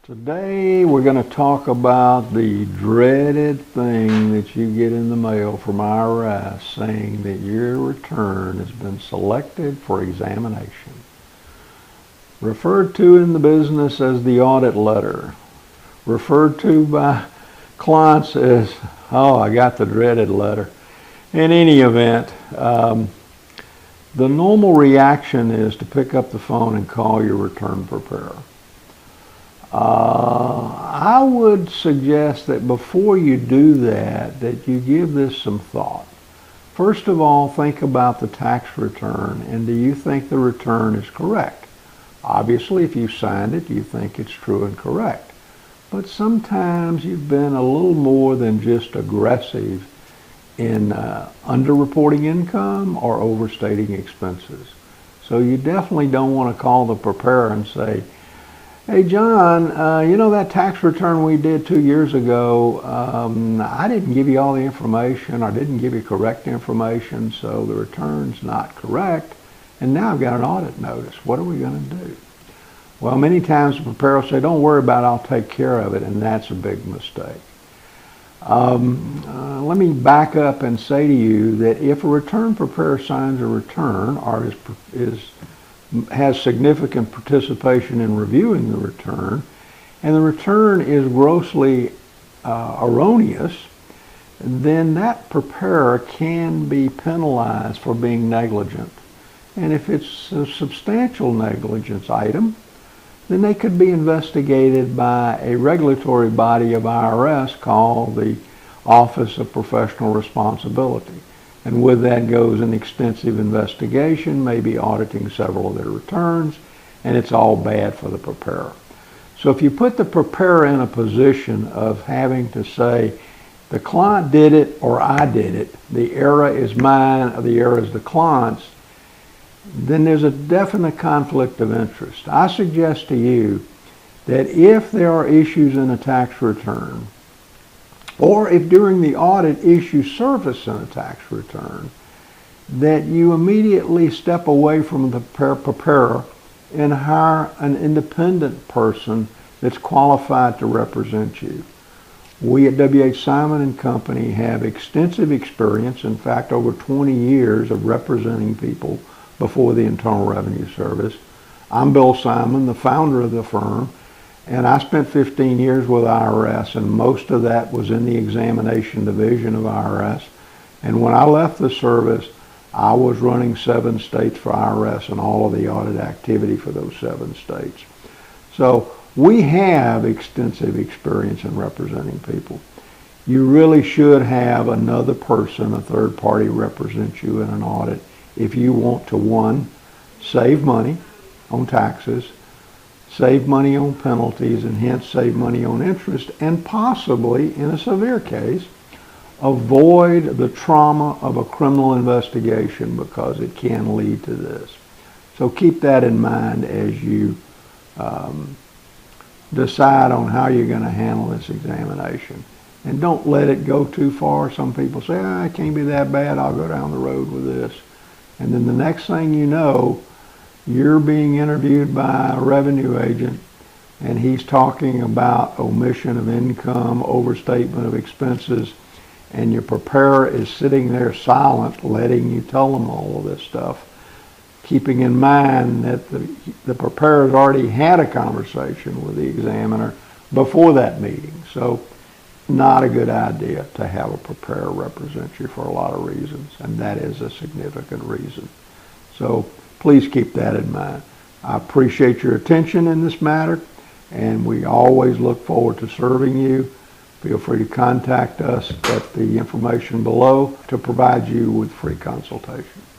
Today we're going to talk about the dreaded thing that you get in the mail from IRS saying that your return has been selected for examination. Referred to in the business as the audit letter. Referred to by clients as, oh, I got the dreaded letter. In any event, the normal reaction is to pick up the phone and call your return preparer. I would suggest that before you do that you give this some thought. First of all, think about the tax return, and do you think the return is correct? Obviously, if you signed it, you think it's true and correct. But sometimes you've been a little more than just aggressive in underreporting income or overstating expenses. So you definitely don't want to call the preparer and say, hey, John, you know that tax return we did 2 years ago, I didn't give you all the information, or didn't give you correct information, so the return's not correct, and now I've got an audit notice. What are we going to do? Well, many times the preparer will say, don't worry about it, I'll take care of it, and that's a big mistake. Let me back up and say to you that if a return preparer signs a return or has significant participation in reviewing the return, and the return is grossly erroneous, then that preparer can be penalized for being negligent. And if it's a substantial negligence item, then they could be investigated by a regulatory body of IRS called the Office of Professional Responsibility. And with that goes an extensive investigation, maybe auditing several of their returns, and it's all bad for the preparer. So if you put the preparer in a position of having to say, the client did it or I did it, the error is mine or the error is the client's, then there's a definite conflict of interest. I suggest to you that if there are issues in a tax return, or if during the audit issues surface in a tax return, that you immediately step away from the preparer and hire an independent person that's qualified to represent you. We at W.H. Simon & Company have extensive experience, in fact over 20 years of representing people before the Internal Revenue Service. I'm Bill Simon, the founder of the firm, and I spent 15 years with IRS, and most of that was in the examination division of IRS. And when I left the service, I was running 7 states for IRS and all of the audit activity for those 7 states. So we have extensive experience in representing people. You really should have another person, a third party, represent you in an audit if you want to, 1, save money on taxes, save money on penalties, and hence save money on interest, and possibly, in a severe case, avoid the trauma of a criminal investigation, because it can lead to this. So keep that in mind as you decide on how you're going to handle this examination. And don't let it go too far. Some people say, it can't be that bad, I'll go down the road with this. And then the next thing you know, you're being interviewed by a revenue agent, and he's talking about omission of income, overstatement of expenses, and your preparer is sitting there silent, letting you tell them all of this stuff, keeping in mind that the preparer's already had a conversation with the examiner before that meeting. So not a good idea to have a preparer represent you for a lot of reasons, and that is a significant reason. So please keep that in mind. I appreciate your attention in this matter, and we always look forward to serving you. Feel free to contact us at the information below to provide you with free consultation.